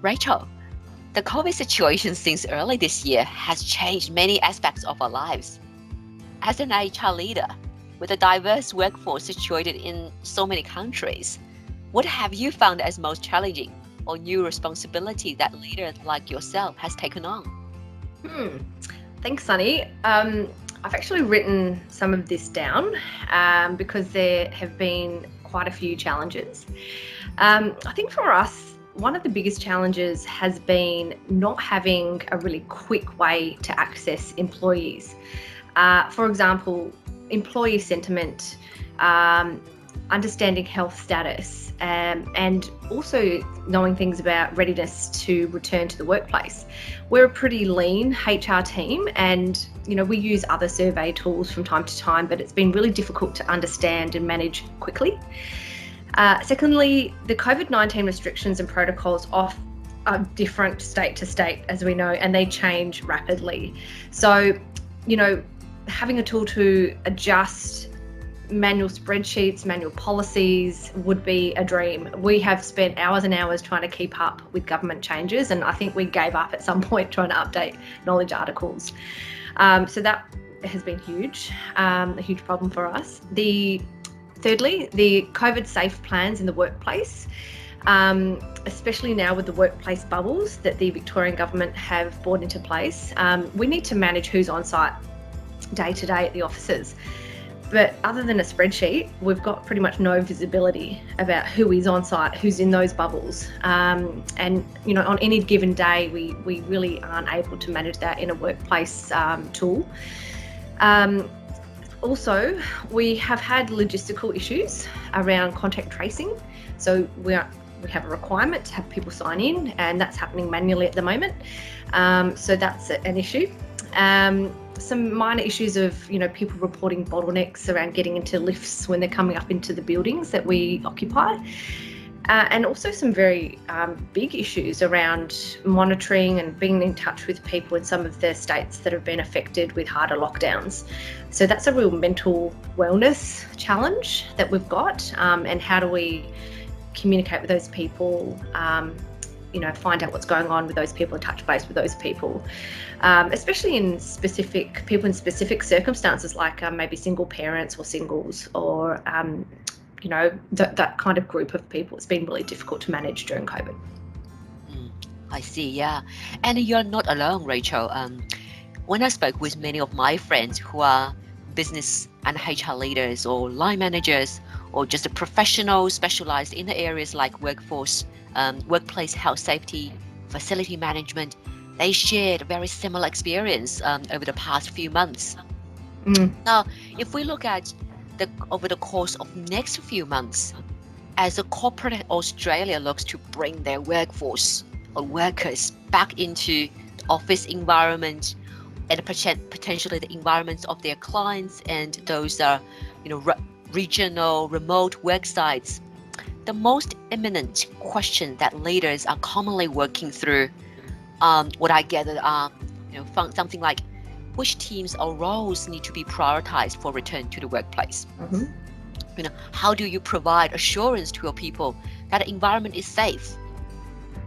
Rachel, the COVID situation since early this year has changed many aspects of our lives. As an HR leader, with a diverse workforce situated in so many countries, what have you found as most challenging or new responsibility that leaders like yourself has taken on? Thanks, Sunny. I've actually written some of this down because there have been quite a few challenges. I think for us, one of the biggest challenges has been not having a really quick way to access employees. For example, employee sentiment, understanding health status, and also knowing things about readiness to return to the workplace. We're a pretty lean HR team, and we use other survey tools from time to time, but it's been really difficult to understand and manage quickly. Secondly, the COVID-19 restrictions and protocols are different state to state, as we know, and they change rapidly. So, having a tool to adjust manual spreadsheets, manual policies would be a dream. We have spent hours and hours trying to keep up with government changes, and I think we gave up at some point trying to update knowledge articles. So that has been huge, a huge problem for us. Thirdly, the COVID safe plans in the workplace, especially now with the workplace bubbles that the Victorian government have brought into place. We need to manage who's on site day to day at the offices. But other than a spreadsheet, we've got pretty much no visibility about who is on site, who's in those bubbles. And, on any given day, we really aren't able to manage that in a workplace tool. Also, we have had logistical issues around contact tracing. So we have a requirement to have people sign in, and that's happening manually at the moment. So that's an issue. Some minor issues of, people reporting bottlenecks around getting into lifts when they're coming up into the buildings that we occupy. And also some very big issues around monitoring and being in touch with people in some of the states that have been affected with harder lockdowns. So that's a real mental wellness challenge that we've got. And how do we communicate with those people, find out what's going on with those people and touch base with those people, especially in specific circumstances like maybe single parents or singles or that kind of group of people. It's been really difficult to manage during COVID. I see, yeah. And you're not alone, Rachel. When I spoke with many of my friends who are business and HR leaders or line managers or just a professional specialized in the areas like workforce, workplace health safety, facility management, they shared a very similar experience over the past few months. Now, if we look at over the course of next few months, as a corporate Australia looks to bring their workforce or workers back into the office environment and potentially the environments of their clients and those regional remote work sites, the most imminent question that leaders are commonly working through, what I gather are, something like which teams or roles need to be prioritized for return to the workplace. How do you provide assurance to your people that the environment is safe?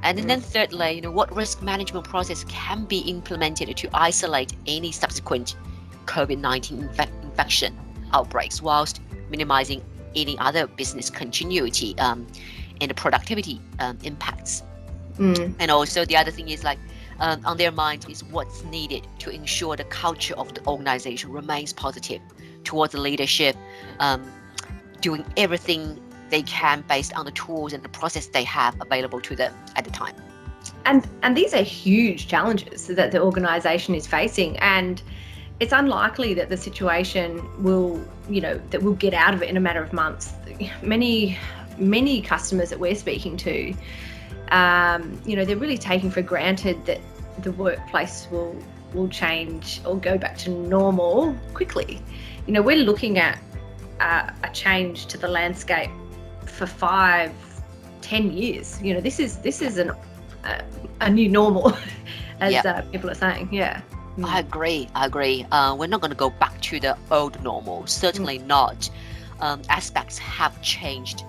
And then thirdly, what risk management process can be implemented to isolate any subsequent COVID-19 infection outbreaks whilst minimizing any other business continuity and the productivity impacts. And also the other thing is on their mind is what's needed to ensure the culture of the organization remains positive towards the leadership, doing everything they can based on the tools and the process they have available to them at the time. And these are huge challenges that the organization is facing, and it's unlikely that the situation will get out of it in a matter of months. Many customers that we're speaking to, they're really taking for granted that the workplace will change or go back to normal quickly. We're looking at a change to the landscape for 5-10 years. This is a new normal, as people are saying. Yeah. I agree. We're not going to go back to the old normal. Certainly not. Aspects have changed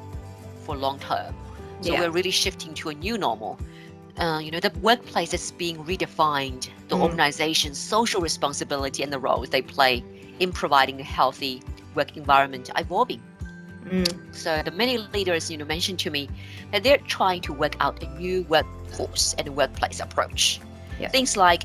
for long term. So we're really shifting to a new normal. the workplace is being redefined, the organization's social responsibility and the roles they play in providing a healthy work environment are evolving. So the many leaders, mentioned to me that they're trying to work out a new workforce and workplace approach. Things like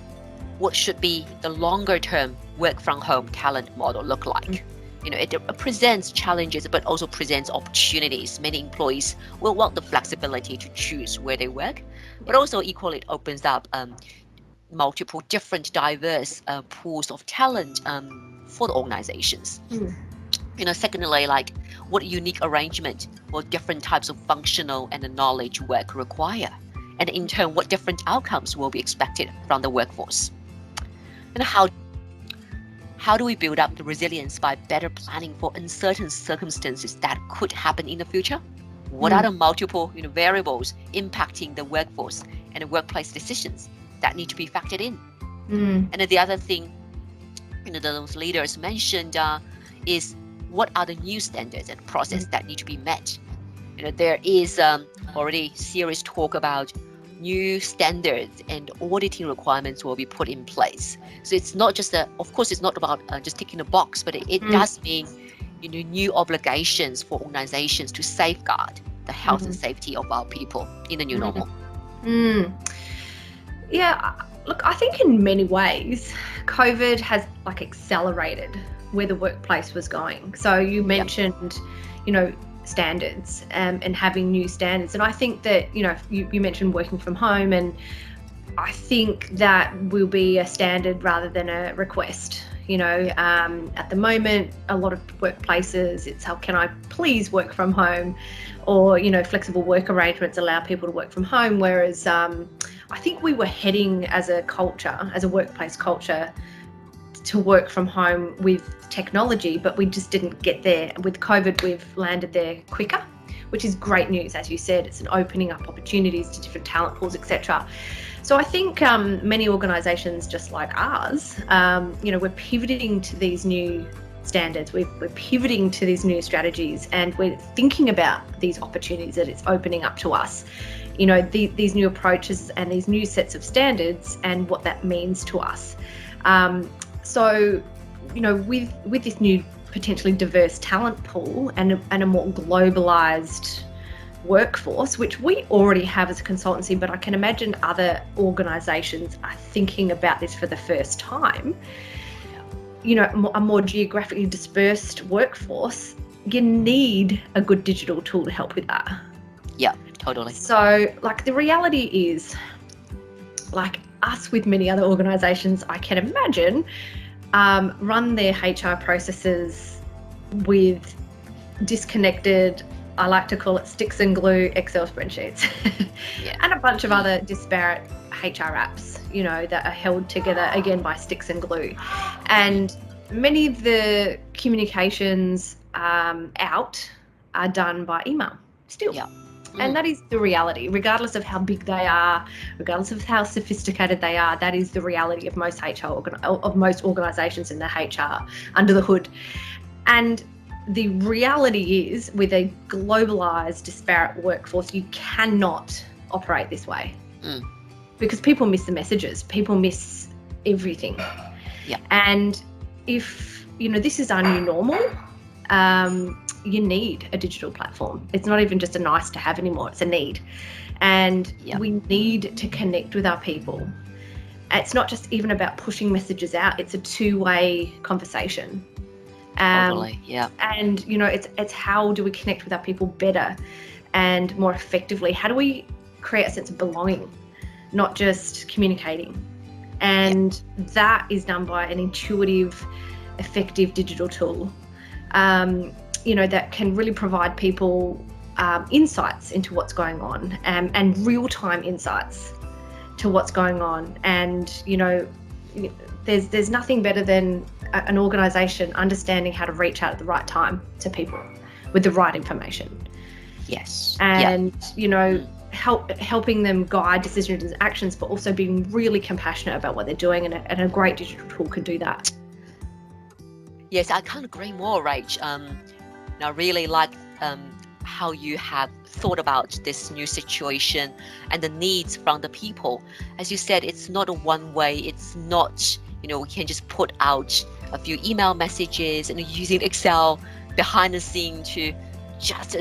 what should be the longer term work from home talent model look like. It presents challenges, but also presents opportunities. Many employees will want the flexibility to choose where they work, but also equally it opens up multiple different diverse pools of talent for the organizations. Secondly, like what unique arrangement will different types of functional and knowledge work require, and in turn, what different outcomes will be expected from the workforce. And how do we build up the resilience by better planning for uncertain circumstances that could happen in the future? What are the multiple variables impacting the workforce and the workplace decisions that need to be factored in? And then the other thing those leaders mentioned is what are the new standards and process that need to be met? There is already serious talk about new standards and auditing requirements will be put in place. So it's not just of course, it's not about just ticking a box, but it does mean new obligations for organizations to safeguard the health and safety of our people in the new normal. Yeah, look, I think in many ways, COVID has accelerated where the workplace was going. So you mentioned, standards and having new standards. And I think that, you mentioned working from home, and I think that will be a standard rather than a request. At the moment, a lot of workplaces, it's how can I please work from home, or, flexible work arrangements allow people to work from home. Whereas I think we were heading as a culture, as a workplace culture, to work from home with technology, but we just didn't get there. With COVID, we've landed there quicker, which is great news. As you said, it's an opening up opportunities to different talent pools, etc. So I think many organisations just like ours, we're pivoting to these new standards, we're pivoting to these new strategies, and we're thinking about these opportunities that it's opening up to us. These new approaches and these new sets of standards and what that means to us. So, with this new potentially diverse talent pool and a more globalized workforce, which we already have as a consultancy, but I can imagine other organizations are thinking about this for the first time, a more geographically dispersed workforce, you need a good digital tool to help with that. Yeah, totally. So, the reality is, us with many other organizations, I can imagine, run their HR processes with disconnected, I like to call it sticks and glue Excel spreadsheets, and a bunch of other disparate HR apps, that are held together again by sticks and glue. And many of the communications out are done by email still. Yeah. And that is the reality, regardless of how big they are, regardless of how sophisticated they are. That is the reality of most most organisations in the HR under the hood. And the reality is, with a globalised, disparate workforce, you cannot operate this way because people miss the messages, people miss everything. Yeah. And if this is our new normal, you need a digital platform. It's not even just a nice to have anymore, it's a need. And we need to connect with our people. It's not just even about pushing messages out, it's a two-way conversation. Totally, yeah. And it's how do we connect with our people better and more effectively? How do we create a sense of belonging, not just communicating? And that is done by an intuitive, effective digital tool. That can really provide people insights into what's going on, and real-time insights to what's going on. And there's nothing better than an organisation understanding how to reach out at the right time to people with the right information. Yes. And helping them guide decisions and actions, but also being really compassionate about what they're doing, and a great digital tool can do that. Yes, I can't agree more, Rach. I really like how you have thought about this new situation and the needs from the people. As you said, it's not a one way. It's not, we can just put out a few email messages and using Excel behind the scene to just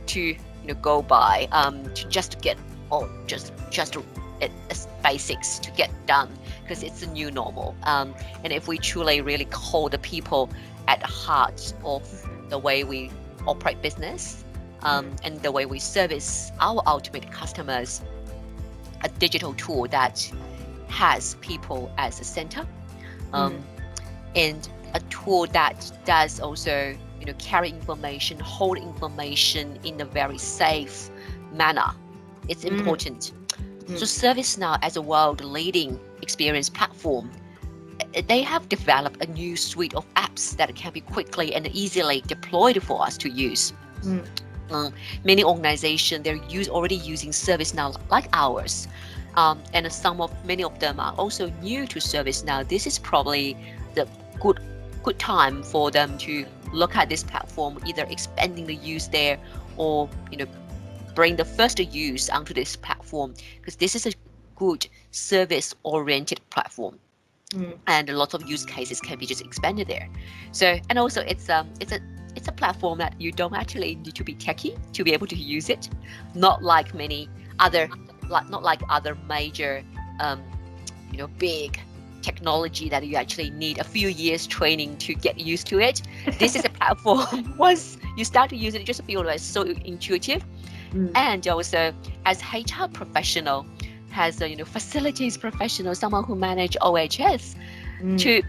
to go by, to get it's basics to get done, because it's a new normal. And if we truly really call the people at the heart of the way we operate business, and the way we service our ultimate customers, a digital tool that has people as the center, and a tool that does also carry information, hold information in a very safe manner. It's important. So ServiceNow, as a world-leading experience platform, they have developed a new suite of apps that can be quickly and easily deployed for us to use. Many organizations, they're already using ServiceNow like ours, and many of them are also new to ServiceNow. This is probably the good time for them to look at this platform, either expanding the use there or bring the first use onto this platform, because this is a good service-oriented platform, and a lot of use cases can be just expanded there. So, and also it's a platform that you don't actually need to be techie to be able to use it, not like other major big technology that you actually need a few years training to get used to it. This is a platform, once you start to use it, you just feel like so intuitive. And also, as HR professional, as a facilities professional, someone who manage OHS, to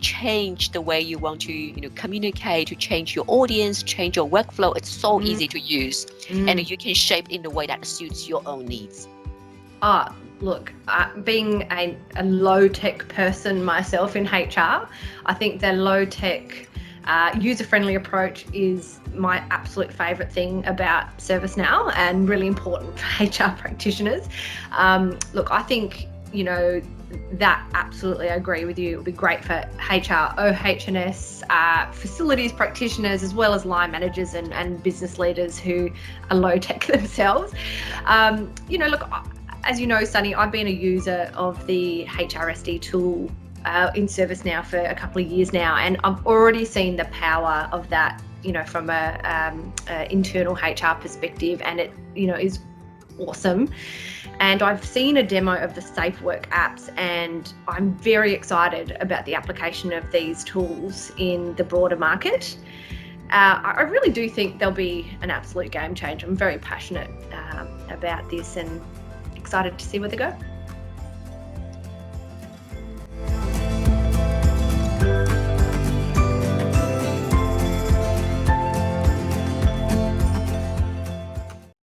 change the way you want to communicate, to change your audience, change your workflow, it's so easy to use, and you can shape in the way that suits your own needs. Look, being a low-tech person myself in HR, I think the low-tech, user-friendly approach is my absolute favourite thing about ServiceNow, and really important for HR practitioners. Look, I think, that absolutely, I agree with you. It would be great for HR, OH&S, facilities practitioners, as well as line managers and business leaders who are low-tech themselves. Look, as you know, Sunny, I've been a user of the HRSD tool in ServiceNow for a couple of years now, and I've already seen the power of that, from a internal HR perspective, and it, is awesome. And I've seen a demo of the Safe Work apps, and I'm very excited about the application of these tools in the broader market. I really do think they'll be an absolute game changer. I'm very passionate about this and excited to see where they go.